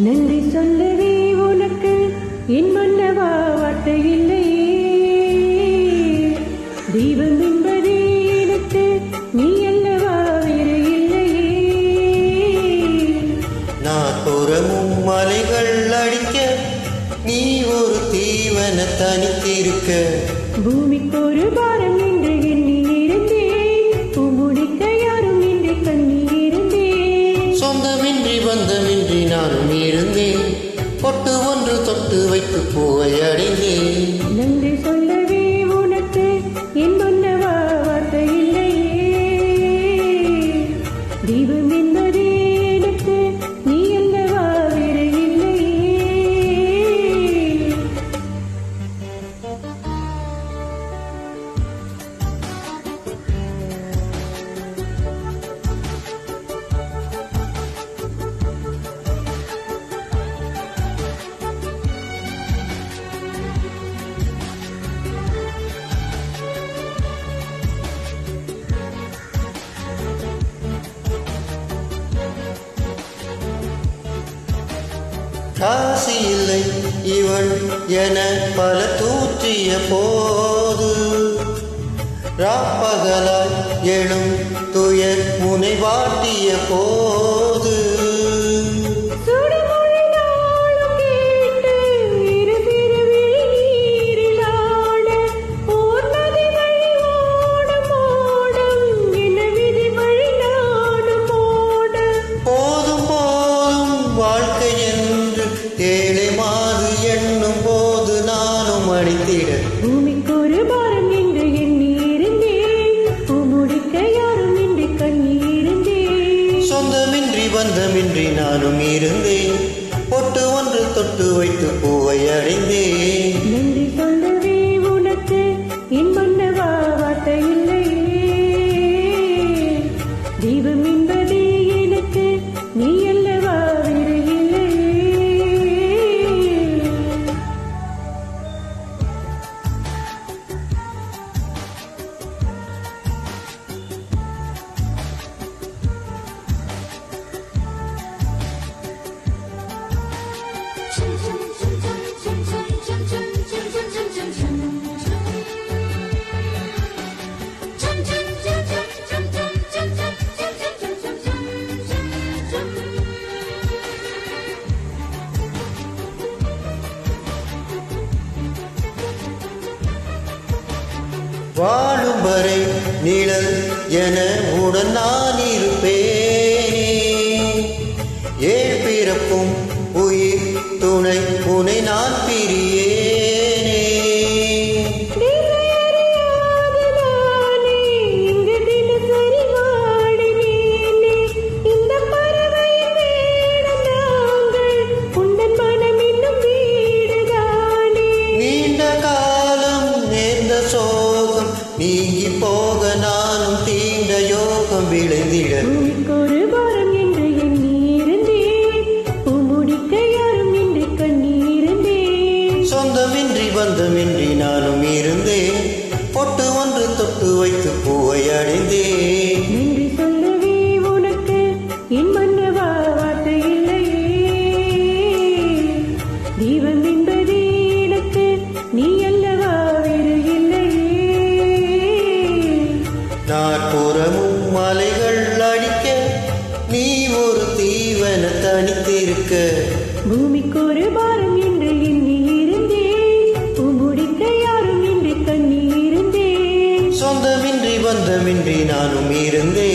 நன்றி சொல்லவே உனக்கு என் மன்னவா வார்த்தை இல்லையே. தெய்வம் என்பதே எனக்கு நீ அல்லவா வேறு இல்லையே. நான் புறமும் மலைகள் அடிக்க நீ ஒரு தீவன தனித்திருக்க. பூமிக்கு ஒரு பாரம் என்று எண்ணி இருந்தேன், பூமுடிக்க யாரும் என்று கண்ணி இருந்தேன். சொந்தமின்றி பந்தமின்றி நானும் இருந்தேன், பொட்டு ஒன்று தொட்டு வைத்து பூவை அடைந்தேன். நன்றி சொல்லவே உனக்கு என் மன்னவா வார்த்தை இல்லையே. தெய்வம் என்பதே எனக்கு நீ அல்லவா வேறு இல்லையே. காசி இல்லை இவள் என பல தூற்றிய போது, ராப்பகலாய் எழும் துயர் முனை வாட்டிய போது, வாழ்க்கை என்று ஏழை மாது எண்ணும் போது நானும் அடித்திட. பூமிக்கு ஒரு பாரம் என்று எண்ணி இருந்தேன், பூமுடிக்க யாரும் என்று கண்ணி இருந்தேன். சொந்தமின்றி பந்தமின்றி நானும் இருந்தேன், பொட்டு ஒன்று தொட்டு வைத்து பூவை அடைந்தேன். நன்றி சொல்லவே உனக்கு என் மன்னவா வார்த்தை இல்லையே. தெய்வம் என்பதே எனக்கு நீ அல்லவா வேறு இல்லையே. வாழும் வரை நிழல் என உடன் நான் இருப்பேனே, ஏழ் பிறப்பும் உயிர் துணை உனை நான் பிரியேனே. நீண்ட காலம் நேர்ந்த சோகம் நீங்கி போக நானும் தீண்ட யோகம் விளைந்திட. ஒரு பாரம் என்று எண்ணி இருந்தேன், பூமுடிக்க யாரும் என்று கண்ணி இருந்தேன். சொந்தமின்றி பந்தமின்றி நானும் இருந்தேன், பொட்டு ஒன்று தொட்டு வைத்து பூவை அடைந்தேன். நன்றி சொல்லவே உனக்கு என் மன்னவா வார்த்தை இல்லையே. தெய்வம் என்பதே எனக்கு நீ அல்லவா வேறு இல்லையே. நாற்புறமும் மலைகள் அடிக்க நீ ஒரு தீவன தனித்திருக்க. பூமிக்கு ஒரு பாரம் என்று எண்ணி இருந்தேன், பூமுடிக்க யாரும் என்று கண்ணி இருந்தேன். சொந்தமின்றி பந்தமின்றி நானும் இருந்தேன்,